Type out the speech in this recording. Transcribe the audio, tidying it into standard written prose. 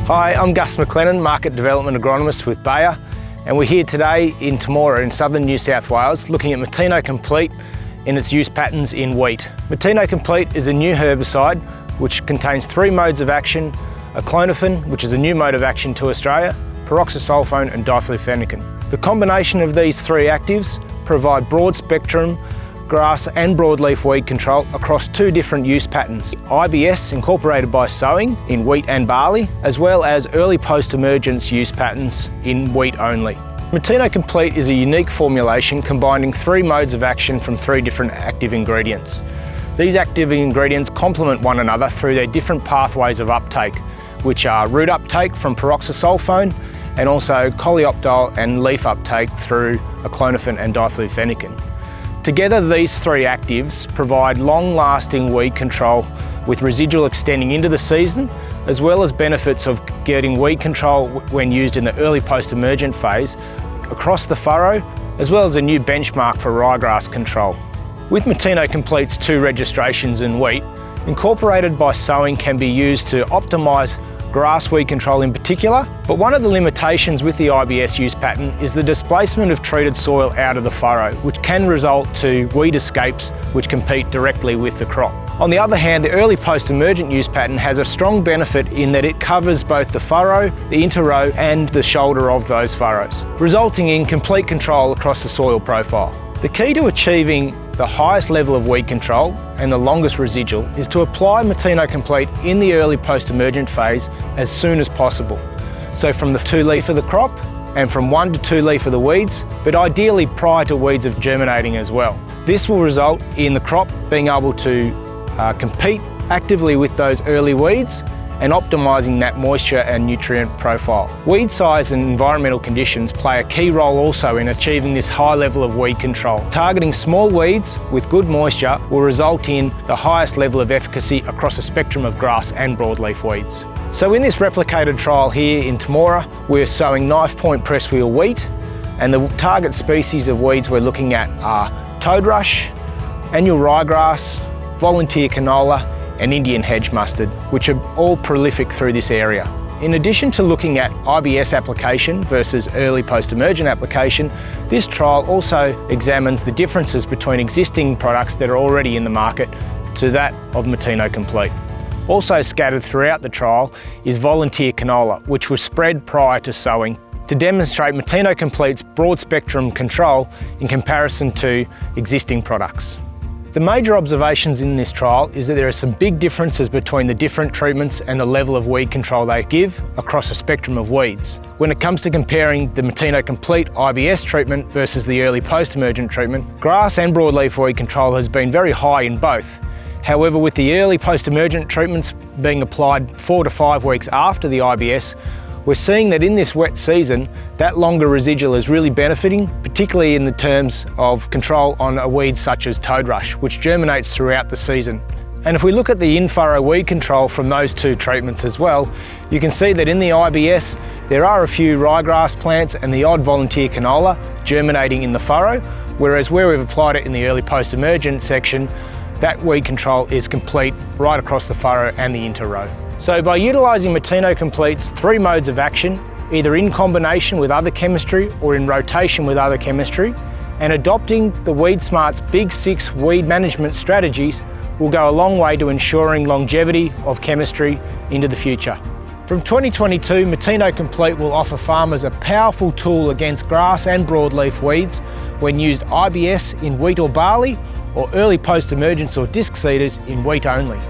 Hi, I'm Gus McLennan, Market Development Agronomist with Bayer, and we're here today in Temora in southern New South Wales looking at Mateno Complete in its use patterns in wheat. Mateno Complete is a new herbicide which contains three modes of action: a clonophen, which is a new mode of action to Australia, peroxysulfone and diflufenicin. The combination of these three actives provide broad spectrum grass and broadleaf weed control across two different use patterns: IBS incorporated by sowing in wheat and barley, as well as early post-emergence use patterns in wheat only. Mateno Complete is a unique formulation combining three modes of action from three different active ingredients. These active ingredients complement one another through their different pathways of uptake, which are root uptake from peroxysulfone and also coleoptile and leaf uptake through a clonophen and diflufenicin. Together, these three actives provide long-lasting weed control with residual extending into the season, as well as benefits of getting weed control when used in the early post-emergent phase across the furrow, as well as a new benchmark for ryegrass control. With Mateno Complete's two registrations in wheat, incorporated by sowing can be used to optimise grass weed control in particular, but one of the limitations with the IBS use pattern is the displacement of treated soil out of the furrow, which can result to weed escapes which compete directly with the crop. On the other hand, the early post-emergent use pattern has a strong benefit in that it covers both the furrow, the interrow and the shoulder of those furrows, resulting in complete control across the soil profile. The key to achieving the highest level of weed control and the longest residual is to apply Mateno Complete in the early post-emergent phase as soon as possible. So from the 2 leaf of the crop and from 1 to 2 leaf of the weeds, but ideally prior to weeds of germinating as well. This will result in the crop being able to compete actively with those early weeds and optimising that moisture and nutrient profile. Weed size and environmental conditions play a key role also in achieving this high level of weed control. Targeting small weeds with good moisture will result in the highest level of efficacy across a spectrum of grass and broadleaf weeds. So in this replicated trial here in Temora, we're sowing knife point press wheel wheat, and the target species of weeds we're looking at are toad rush, annual ryegrass, volunteer canola and Indian hedge mustard, which are all prolific through this area. In addition to looking at IBS application versus early post-emergent application, this trial also examines the differences between existing products that are already in the market to that of Mateno Complete. Also scattered throughout the trial is volunteer canola, which was spread prior to sowing to demonstrate Mateno Complete's broad spectrum control in comparison to existing products. The major observations in this trial is that there are some big differences between the different treatments and the level of weed control they give across a spectrum of weeds. When it comes to comparing the Mateno Complete IBS treatment versus the early post-emergent treatment, grass and broadleaf weed control has been very high in both. However, with the early post-emergent treatments being applied 4 to 5 weeks after the IBS, we're seeing that in this wet season, that longer residual is really benefiting, particularly in the terms of control on a weed such as toad rush, which germinates throughout the season. And if we look at the in-furrow weed control from those two treatments as well, you can see that in the IBS, there are a few ryegrass plants and the odd volunteer canola germinating in the furrow, whereas where we've applied it in the early post-emergent section, that weed control is complete right across the furrow and the interrow. So by utilising Mateno Complete's three modes of action, either in combination with other chemistry or in rotation with other chemistry, and adopting the Weed Smart's Big 6 weed management strategies will go a long way to ensuring longevity of chemistry into the future. From 2022, Mateno Complete will offer farmers a powerful tool against grass and broadleaf weeds when used IBS in wheat or barley, or early post-emergence or disc seeders in wheat only.